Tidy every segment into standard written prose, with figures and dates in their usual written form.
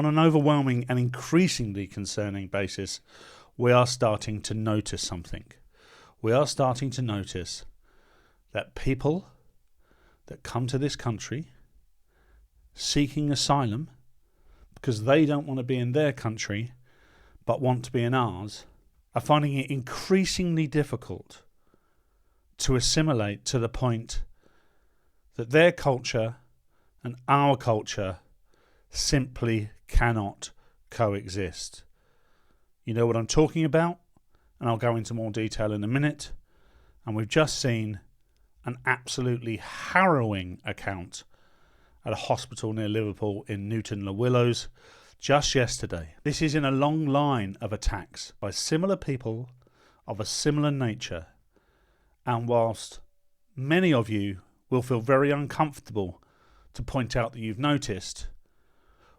On an overwhelming and increasingly concerning basis, we are starting to notice something. We are starting to notice that people that come to this country seeking asylum because they don't want to be in their country but want to be in ours are finding it increasingly difficult to assimilate to the point that their culture and our culture simply cannot coexist. You know what I'm talking about, and I'll go into more detail in a minute. And we've just seen an absolutely harrowing account at a hospital near Liverpool in Newton-le-Willows just yesterday. This is in a long line of attacks by similar people of a similar nature, and whilst many of you will feel very uncomfortable to point out that you've noticed,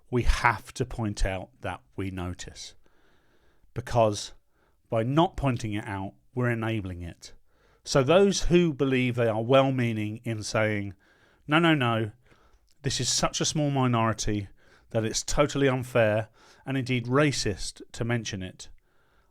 we have to point out that we notice, because by not pointing it out, we're enabling it. So those who believe they are well-meaning in saying, no, this is such a small minority that it's totally unfair and indeed racist to mention it,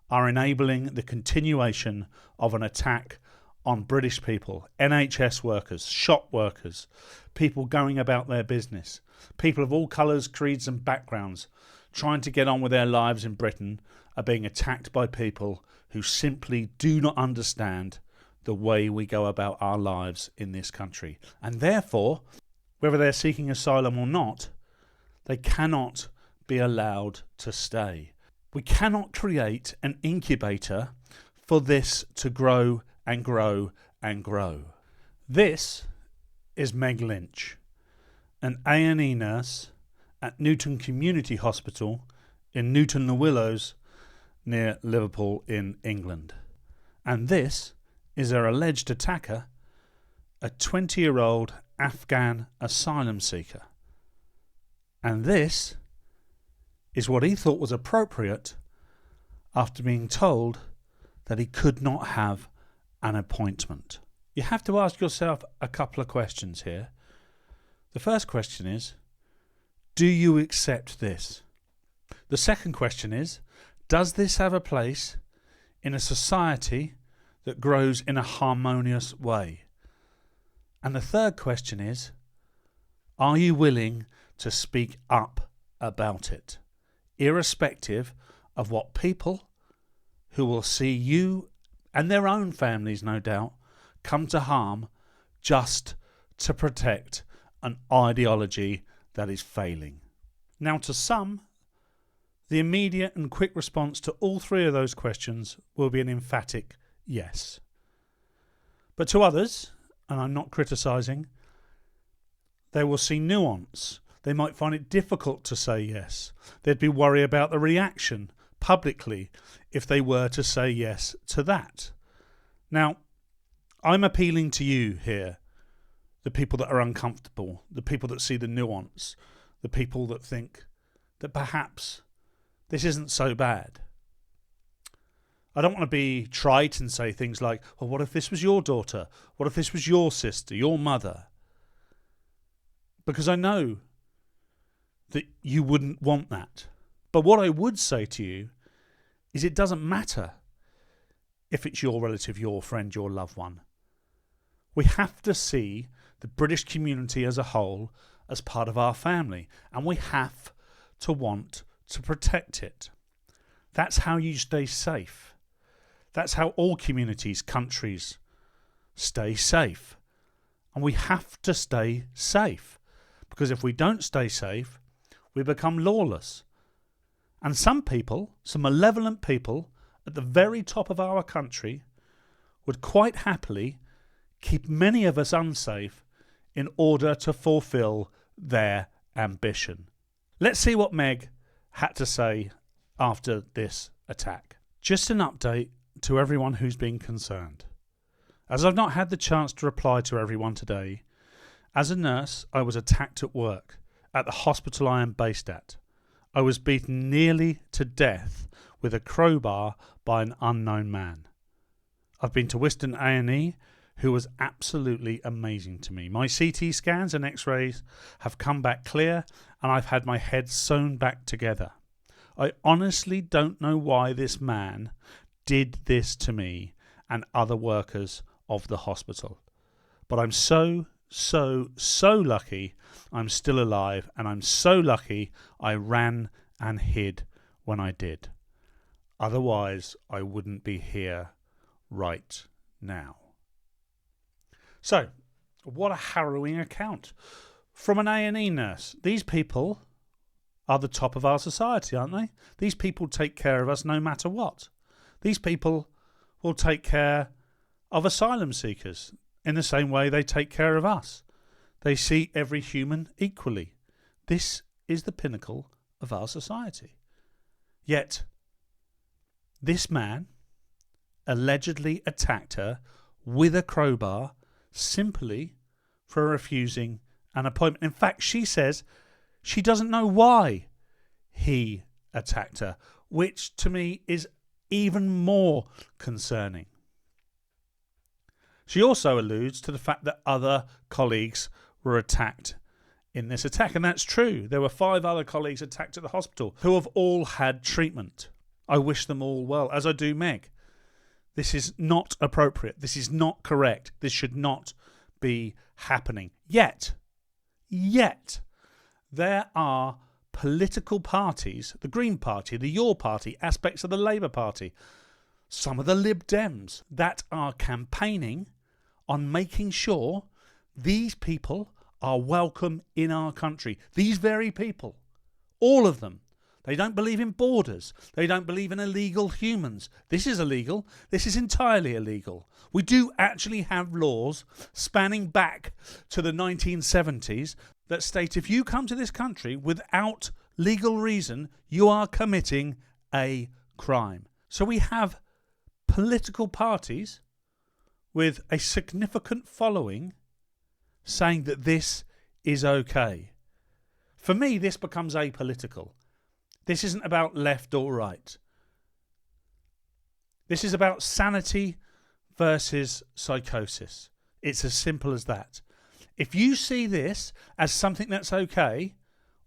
are enabling the continuation of an attack on British people, NHS workers, shop workers, people going about their business, people of all colours, creeds and backgrounds trying to get on with their lives in Britain are being attacked by people who simply do not understand the way we go about our lives in this country. And therefore, whether they're seeking asylum or not, they cannot be allowed to stay. We cannot create an incubator for this to grow and grow and grow. This is Meg Lynch, an A&E nurse at Newton Community Hospital in Newton-le-Willows near Liverpool in England. And this is her alleged attacker, a 20-year-old Afghan asylum seeker. And this is what he thought was appropriate after being told that he could not have an appointment. You have to ask yourself a couple of questions here. The first question is, do you accept this? The second question is, does this have a place in a society that grows in a harmonious way? And the third question is, are you willing to speak up about it, irrespective of what people who will see you and their own families, no doubt, come to harm just to protect an ideology that is failing? Now, to some, the immediate and quick response to all three of those questions will be an emphatic yes. But to others, and I'm not criticising, they will see nuance. They might find it difficult to say yes. They'd be worried about the reaction publicly if they were to say yes to that. Now, I'm appealing to you here, the people that are uncomfortable, the people that see the nuance, the people that think that perhaps this isn't so bad. I don't want to be trite and say things like, well, what if this was your daughter? What if this was your sister, your mother? Because I know that you wouldn't want that. But what I would say to you is it doesn't matter if it's your relative, your friend, your loved one. We have to see the British community as a whole as part of our family, and we have to want to protect it. That's how you stay safe. That's how all communities, countries stay safe. And we have to stay safe, because if we don't stay safe, we become lawless. And some people, some malevolent people at the very top of our country would quite happily keep many of us unsafe in order to fulfill their ambition. Let's see what Meg had to say after this attack. Just an update to everyone who's been concerned. As I've not had the chance to reply to everyone today, as a nurse I was attacked at work at the hospital I am based at. I was beaten nearly to death with a crowbar by an unknown man. I've been to Wiston A&E who was absolutely amazing to me. My CT scans and x-rays have come back clear, and I've had my head sewn back together. I honestly don't know why this man did this to me and other workers of the hospital. But I'm so lucky I'm still alive, and I'm so lucky I ran and hid when I did. Otherwise, I wouldn't be here right now. So, what a harrowing account from an A&E nurse. These people are the top of our society, aren't they? These people take care of us no matter what. These people will take care of asylum seekers in the same way they take care of us. They see every human equally. This is the pinnacle of our society. Yet, this man allegedly attacked her with a crowbar simply for refusing an appointment. In fact, she says she doesn't know why he attacked her, which to me is even more concerning. She also alludes to the fact that other colleagues were attacked in this attack, and that's true. There were 5 other colleagues attacked at the hospital who have all had treatment. I wish them all well, as I do Meg. This is not appropriate. This is not correct. This should not be happening. Yet, there are political parties, the Green Party, the Your Party, aspects of the Labour Party, some of the Lib Dems, that are campaigning on making sure these people are welcome in our country. These very people, all of them. They don't believe in borders. They don't believe in illegal humans. This is illegal. This is entirely illegal. We do actually have laws spanning back to the 1970s that state if you come to this country without legal reason, you are committing a crime. So we have political parties with a significant following saying that this is okay. For me, this becomes apolitical. This isn't about left or right. This is about sanity versus psychosis. It's as simple as that. If you see this as something that's okay,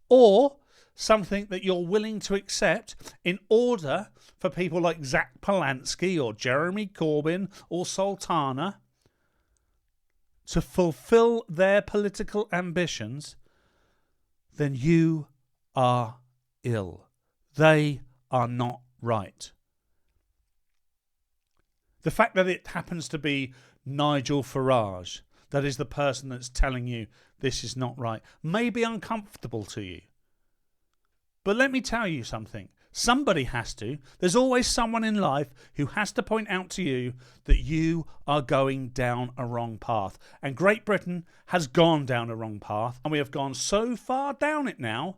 or something that you're willing to accept in order for people like Zach Polanski or Jeremy Corbyn or Sultana to fulfill their political ambitions, then you are ill. They are not right. The fact that it happens to be Nigel Farage, that is the person that's telling you this is not right, may be uncomfortable to you. But let me tell you something. Somebody has to. There's always someone in life who has to point out to you that you are going down a wrong path. And Great Britain has gone down a wrong path, and we have gone so far down it now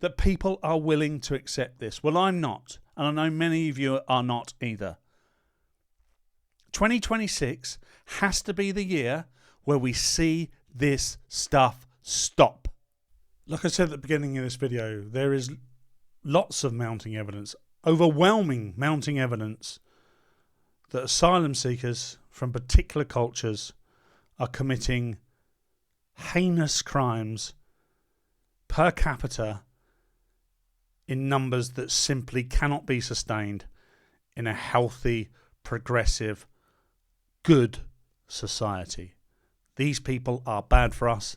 that people are willing to accept this. Well, I'm not, and I know many of you are not either. 2026 has to be the year where we see this stuff stop. Like I said at the beginning of this video, there is lots of mounting evidence, overwhelming mounting evidence, that asylum seekers from particular cultures are committing heinous crimes per capita in numbers that simply cannot be sustained in a healthy, progressive, good society. These people are bad for us.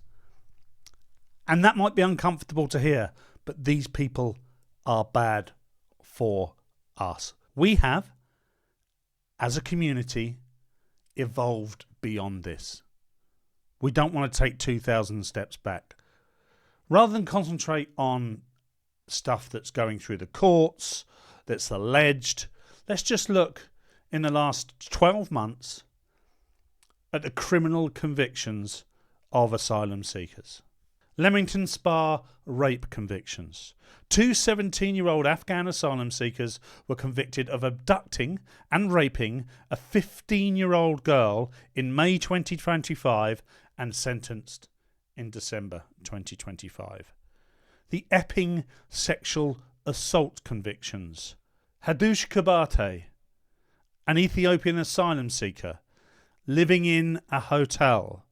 And that might be uncomfortable to hear, but these people are bad for us. We have, as a community, evolved beyond this. We don't want to take 2,000 steps back. Rather than concentrate on stuff that's going through the courts, that's alleged, let's just look in the last 12 months at the criminal convictions of asylum seekers. Leamington Spa rape convictions. 2 17-year-old Afghan asylum seekers were convicted of abducting and raping a 15-year-old girl in May 2025 and sentenced in December 2025. The Epping sexual assault convictions. Hadush Kabate, an Ethiopian asylum seeker, living in a hotel,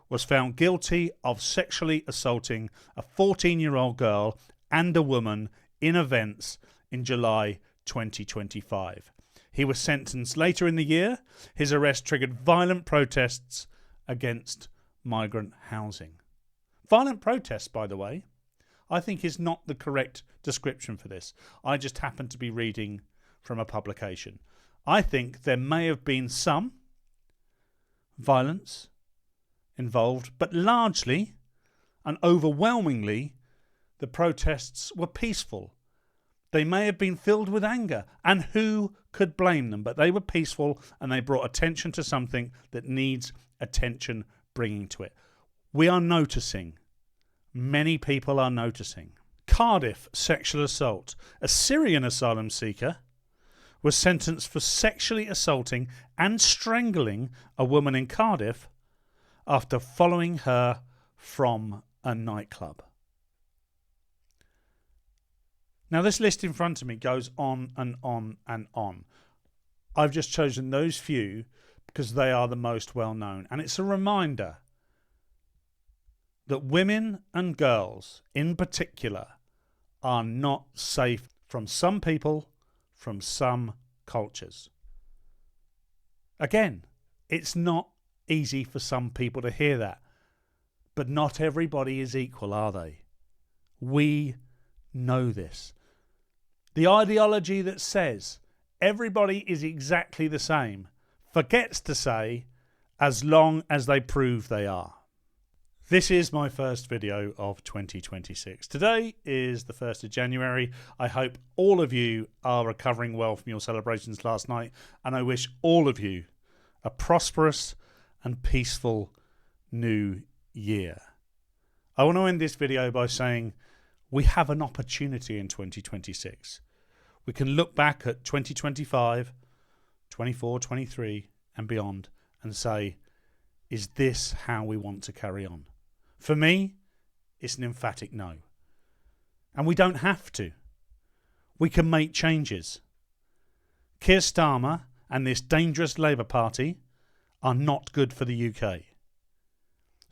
was found guilty of sexually assaulting a 14-year-old girl and a woman in events in July 2025. He was sentenced later in the year. His arrest triggered violent protests against migrant housing. Violent protests, by the way, I think is not the correct description for this. I just happened to be reading from a publication. I think there may have been some violence involved, but largely and overwhelmingly the protests were peaceful. They may have been filled with anger, and who could blame them? But they were peaceful, and they brought attention to something that needs attention bringing to it. We are noticing. Many people are noticing. Cardiff sexual assault. A Syrian asylum seeker was sentenced for sexually assaulting and strangling a woman in Cardiff after following her from a nightclub. Now, this list in front of me goes on and on and on. I've just chosen those few because they are the most well known. And it's a reminder that women and girls in particular are not safe from some people, from some cultures. Again, it's not easy for some people to hear that. But not everybody is equal, are they? We know this. The ideology that says everybody is exactly the same forgets to say as long as they prove they are. This is my first video of 2026. Today is the 1st of January. I hope all of you are recovering well from your celebrations last night, and I wish all of you a prosperous and peaceful new year. I want to end this video by saying we have an opportunity in 2026. We can look back at 2025, 24, 23 and beyond and say, is this how we want to carry on? For me, it's an emphatic no. And we don't have to. We can make changes. Keir Starmer and this dangerous Labour Party are not good for the UK.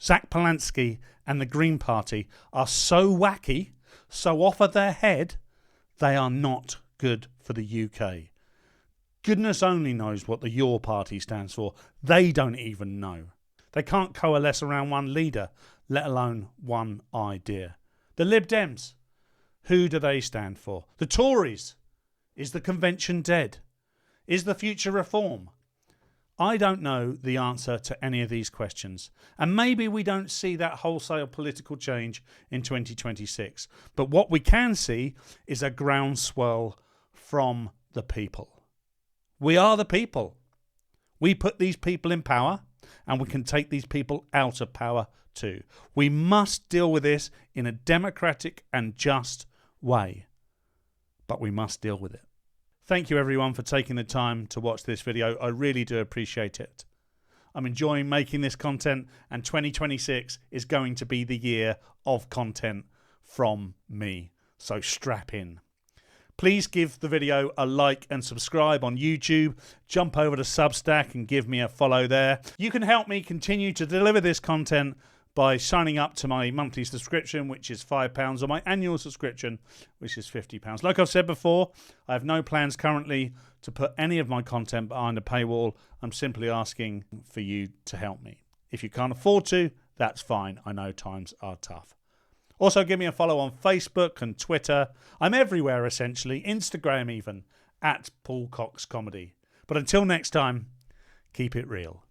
Zach Polanski and the Green Party are so wacky, so off of their head, they are not good for the UK. Goodness only knows what the Your Party stands for. They don't even know. They can't coalesce around one leader, let alone one idea. The Lib Dems, who do they stand for? The Tories, is the convention dead? Is the future reform? I don't know the answer to any of these questions, and maybe we don't see that wholesale political change in 2026. But what we can see is a groundswell from the people. We are the people. We put these people in power, and we can take these people out of power too. We must deal with this in a democratic and just way, but we must deal with it. Thank you everyone for taking the time to watch this video. I really do appreciate it. I'm enjoying making this content, and 2026 is going to be the year of content from me. So strap in. Please give the video a like and subscribe on YouTube. Jump over to Substack and give me a follow there. You can help me continue to deliver this content by signing up to my monthly subscription, which is £5, or my annual subscription, which is £50. Like I've said before, I have no plans currently to put any of my content behind a paywall. I'm simply asking for you to help me. If you can't afford to, that's fine. I know times are tough. Also, give me a follow on Facebook and Twitter. I'm everywhere, essentially. Instagram even, at Paul Cox Comedy. But until next time, keep it real.